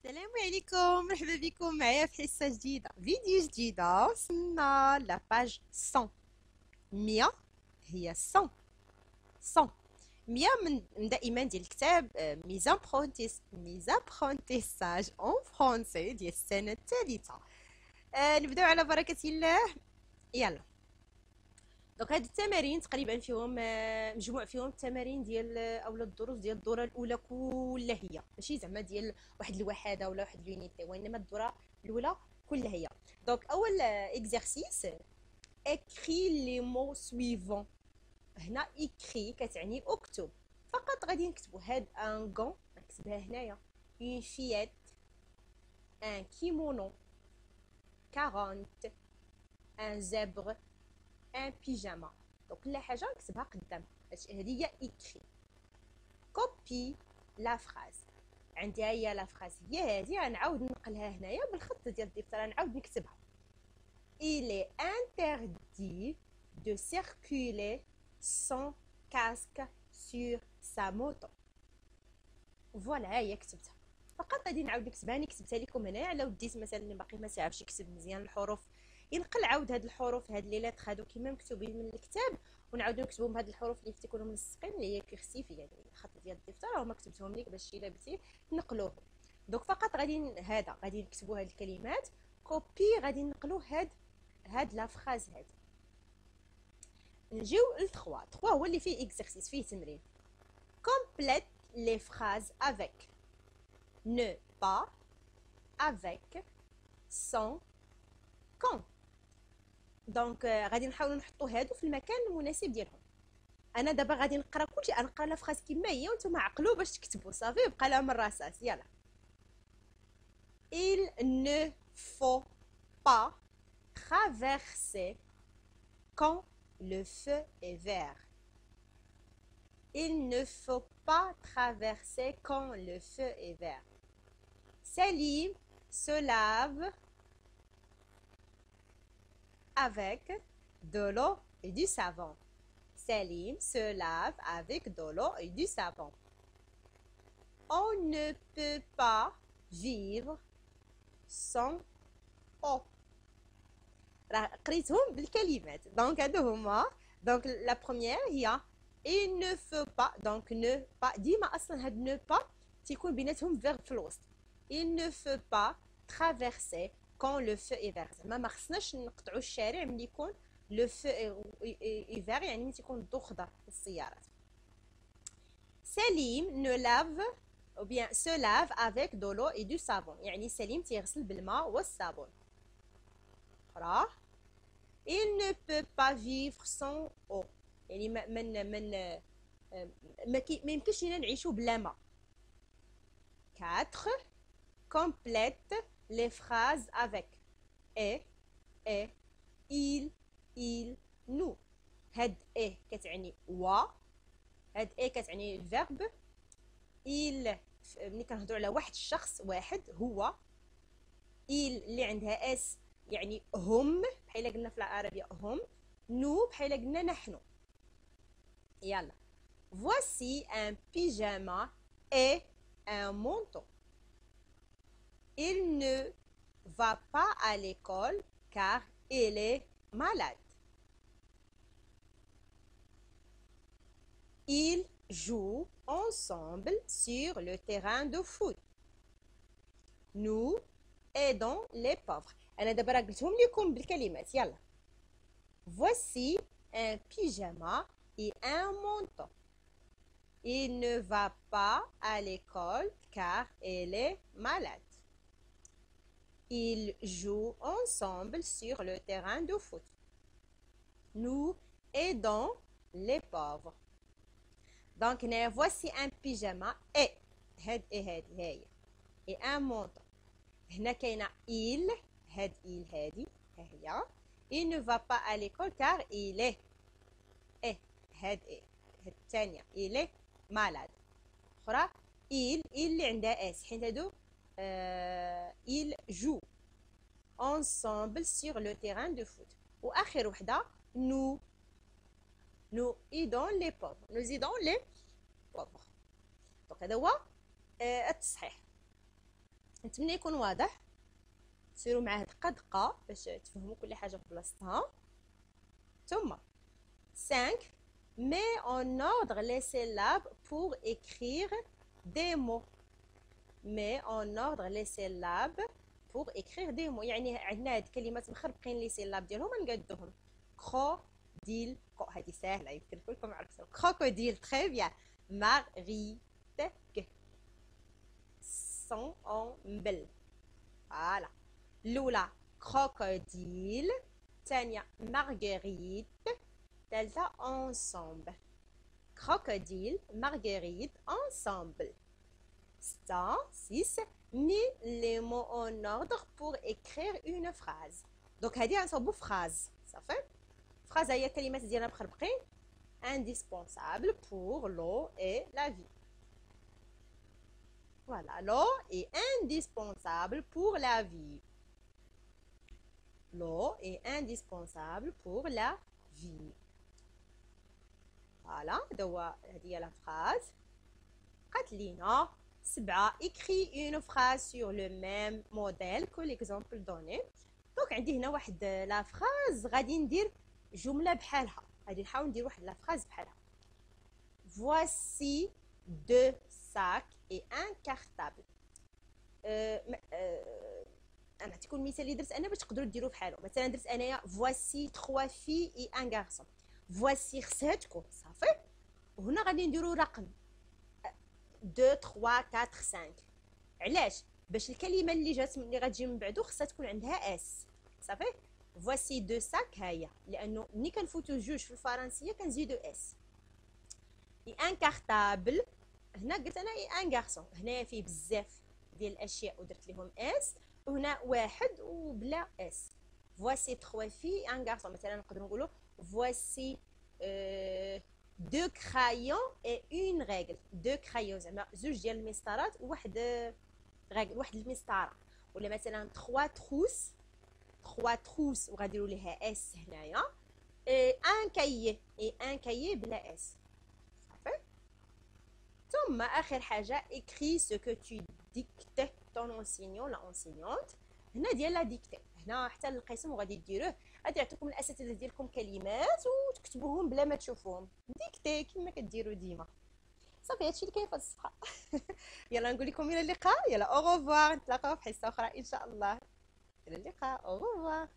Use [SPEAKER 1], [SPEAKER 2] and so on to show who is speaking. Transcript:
[SPEAKER 1] السلام عليكم، مرحبا بكم معايا في حصة جديدة، فيديو جديدة. وصلنا لاباج 100. 100 هي 100 100 من دائما ديال الكتاب ميزابخونتيساج اون فرونسي ديال السنة الثالثة. نبداو على بركة الله. يلا، دونك هاد التمارين تقريبا فيهم مجموع فيهم التمارين ديال اولا الدروس ديال الدوره الاولى كلها، هي ماشي زعما ديال واحد الوحده ولا واحد لونيتي، وانما الدوره الاولى كلها هي. دونك اول اكزرسيس، اكري لي مو سويفون. هنا اكري كتعني اكتب، فقط غادي نكتبوا هاد ان غون، نكتبها هنايا، اون فيات، ان كيمونو، 40، ان زبر، ان بيجاما. دونك كل حاجه نكتبها قدام. هذه هي ايكري. كوبي لا فراز، عندي هي لا فراز هي هذه، غنعاود نقلها هنايا بالخط ديال الدفتر، غنعاود نكتبها. Il est interdit de circuler sans casque sur sa moto. فوالا، هي كتبتها. فقط غادي نعاود نكتبها. انا كتبتها لكم هنايا على وديت مثلا اللي باقي ما تعرفش يكتب مزيان الحروف، ينقل عاود هاد الحروف، هاد لي لاتر هادو كيما مكتوبين من الكتاب، ونعاودو نكتبهم بهاد الحروف اللي تيكونوا ملصقين، اللي هي كيرسيف، يعني الخط ديال الدفتر راهما كتبتهم لك باش الا بغيتي نقلوهم. دونك فقط هذا غادي نكتبوا هاد الكلمات، كوبي غادي نقلوا هاد لا فراز هادي. نجيو ل 3 هو اللي فيه اكزرسيس، فيه تمرين. كومبليت لي فراز افيك، ne pas, avec, sans, quand. دونك غادي نحاولوا نحطوا هادو في المكان المناسب ديالهم. انا دابا غادي نقرا كلشي، غنقرا لا فراس كما هي وانتم عقلوا باش تكتبوا. صافي، بقى لها مره اساس. يلا. Il ne faut pas traverser quand le feu est vert. Il ne faut pas traverser quand le feu est vert. Salim se lave avec de l'eau et du savon. Salim se lave avec de l'eau et du savon. On ne peut pas vivre sans eau. قريتهم بالكلمات. دونك هادو هما. دونك لا بروميير هي il ne faut pas. دونك ne pas ديما اصلا هاد ne pas تيكون بيناتهم فيرب في الوسط. il ne faut pas traverser quand le feu est vert. زعما ما خصناش نقطعوا الشارع ملي يكون لو فو ايفير، يعني ملي تيكون الضو خضر في السيارات. سليم نو لاف او بيان سو لاف افيك دو لو اي دو صابون، يعني سليم تيغسل بالماء والصابون. اخرى il ne peut pas vivre sans eau، يعني ما يمكنش لينا نعيشوا بلا ماء. 4 complète les phrases avec et, il, nous. هاد ايه كتعني و، هاد ايه كتعني الفيرب. il ملي كنهضروا على واحد الشخص واحد هو. il اللي عندها اس يعني هم، بحال قلنا في العربيه هم. نو بحال قلنا نحن. يلا. voici un pyjama et un manteau. Il ne va pas à l'école car il est malade. Ils jouent ensemble sur le terrain de foot. Nous aidons les pauvres. أنا دابا راه قلتهم لكم بالكلمات. يلا. Voici un pyjama et un manteau. Il ne va pas à l'école car il est malade. Ils jouent ensemble sur le terrain de foot. Nous aidons les pauvres. Donc, voici un pyjama et un manteau. هنا كاينه il، هاد il هادي ها هي. il ne va pas à l'école car il est هاد الثانيه il est malade. اخرى il اللي عندها اس، حيت هادو il joue ensemble sur le terrain de foot. واخر وحده nous aidons les pauvres. nous aidons les pauvres. دونك هذا هو التصحيح. نتمنى يكون واضح. سيروا معاه دقه دقه باش تفهموا كل حاجه في بلاصتها. ثم 5 mets en ordre les syllabes pour écrire des mots. mets en ordre les syllabes pour écrire des mots. يعني عندنا هاد الكلمات مخربقين لي سيلاب ديالهم نقادوهم. كرو ديل كو، هذه سهله يمكن كلكم عرفتوا. كروكوديل تري بيان. مارغريت سامبل. فوالا. الاولى كروكوديل، الثانيه مارغريت، الثالثه ensemble. كروكوديل مارغريت ensemble. 6 mets les mots en ordre pour écrire une phrase. Donc هذه غنصاوبوا phrase صافي. phrase هي الكلمات ديالنا مخربقين. indispensable pour l'eau et la vie. Voilà, l'eau est indispensable pour la vie. L'eau est indispensable pour la vie. Voilà, هذه هي la phrase. قالت لينا 7 écris une phrase sur le même modèle que l'exemple donné. دونك عندي هنا واحد لا فراز غادي ندير جمله بحالها. غادي نحاول ندير واحد لا فراز بحالها. Voici 2 sacs et un cartable. نعطيكم المثال اللي درت انا باش تقدروا ديروا بحالو. مثلا درت انايا voici 3 filles et un garçon. voici خصها تكون صافي. وهنا غادي نديروا رقم 2 3 4 5. علاش؟ باش الكلمه اللي غتجي من بعدو خصها تكون عندها اس صافي. voici 2 sacs ها هي، لانه ملي كنفوتو جوج في الفرنسيه كنزيدو اس. اي ان كارطابل، هنا قلت انا اي ان غارسون، هنايا فيه بزاف ديال الاشياء ودرت لهم اس، وهنا واحد وبلا اس. voici 3 filles un garçon. مثلا نقدروا نقولوا voici 2 crayons et une règle. 2 crayons زعما زوج ديال المسطرات وواحد ريغل، واحد المسطره. ولا مثلا 3 trousses 3 trousses وغاديروا ليها اس هنايا. ان كايي اي ان كايي بلا اس صافي. ثم اخر حاجه écris ce que tu dictes ton enseignant la enseignante. هنا ديال لا ديكتي، هنا حتى القسم وغادي ديروه. غادي يعطيكم الاساتذه ديالكم كلمات وتكتبوهم بلا ما تشوفوهم، ديكتي كما كديروا ديما صافي. هادشي اللي كاين في الصفحه. يلا نقول لكم الى اللقاء. يلا او ريفوار، نتلاقاو في حصه اخرى ان شاء الله. الى اللقاء، او ريفوار.